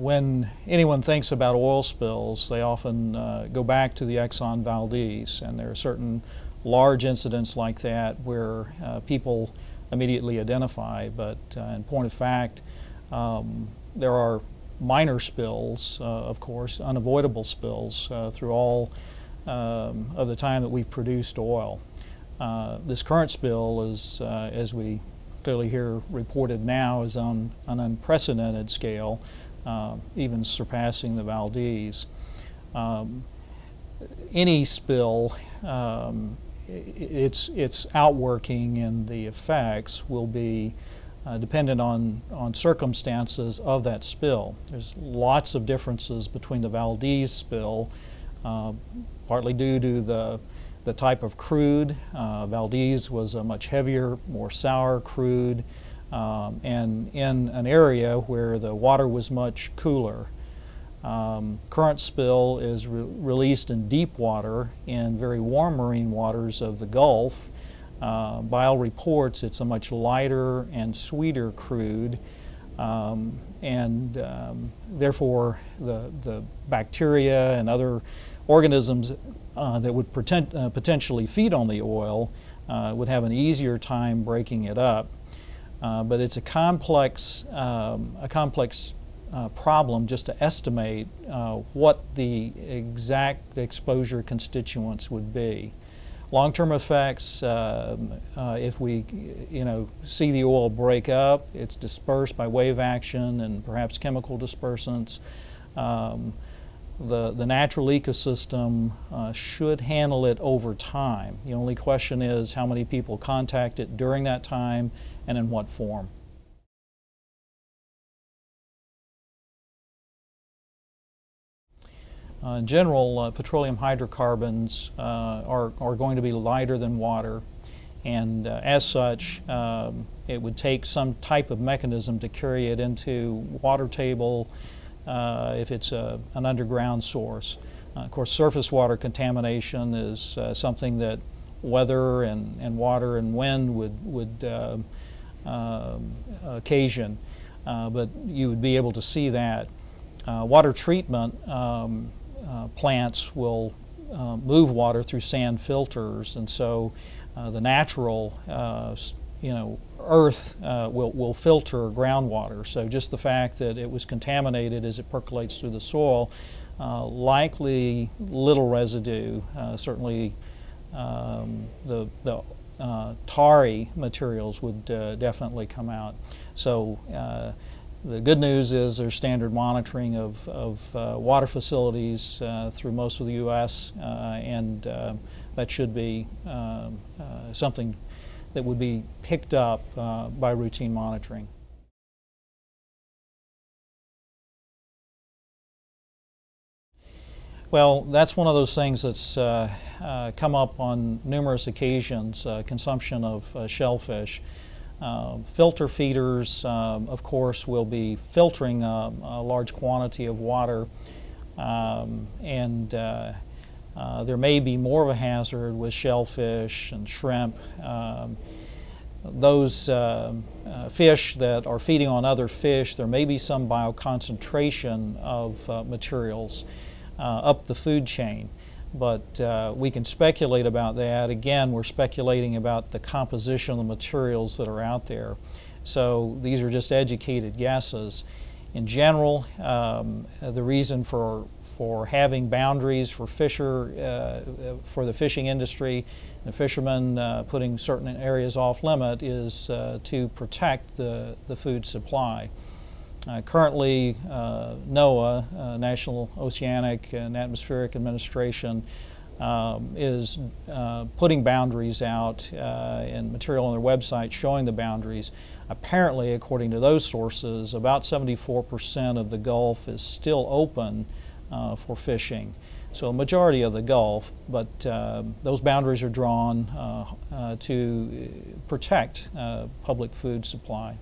When anyone thinks about oil spills, they often go back to the Exxon Valdez, and there are certain large incidents like that where people immediately identify, but in point of fact, there are minor spills, of course, unavoidable spills through all of the time that we've produced oil. This current spill is, as we clearly hear reported now, is on an unprecedented scale, even surpassing the Valdez. Any spill, its outworking and the effects will be dependent on circumstances of that spill. There's lots of differences between the Valdez spill, partly due to the type of crude. Valdez was a much heavier, more sour crude, and in an area where the water was much cooler. Current spill is released in deep water in very warm marine waters of the Gulf. By all reports, it's a much lighter and sweeter crude, and therefore the bacteria and other organisms that would potentially feed on the oil would have an easier time breaking it up. But it's a complex problem just to estimate what the exact exposure constituents would be. Long-term effects, if we see the oil break up, it's dispersed by wave action and perhaps chemical dispersants. The natural ecosystem should handle it over time. The only question is how many people contact it during that time and in what form. In general, petroleum hydrocarbons are going to be lighter than water, and as such, it would take some type of mechanism to carry it into water table if it's an underground source. Of course, surface water contamination is something that weather and water and wind would occasion, but you would be able to see that. Water treatment plants will move water through sand filters, and so the natural earth will filter groundwater. So just the fact that it was contaminated as it percolates through the soil, likely little residue, certainly the tarry materials would definitely come out. So the good news is there's standard monitoring of water facilities through most of the U.S., and that should be something that would be picked up by routine monitoring. Well, that's one of those things that's come up on numerous occasions, consumption of shellfish. Filter feeders, of course, will be filtering a large quantity of water, and there may be more of a hazard with shellfish and shrimp. Those fish that are feeding on other fish, there may be some bioconcentration of materials up the food chain. But we can speculate about that. Again, we're speculating about the composition of the materials that are out there. So these are just educated guesses. In general, the reason for having boundaries for for the fishing industry, the fishermen putting certain areas off limit, is to protect the food supply. Currently, NOAA, National Oceanic and Atmospheric Administration, is putting boundaries out and material on their website showing the boundaries. Apparently, according to those sources, about 74% of the Gulf is still open for fishing. So a majority of the Gulf, but those boundaries are drawn to protect public food supply.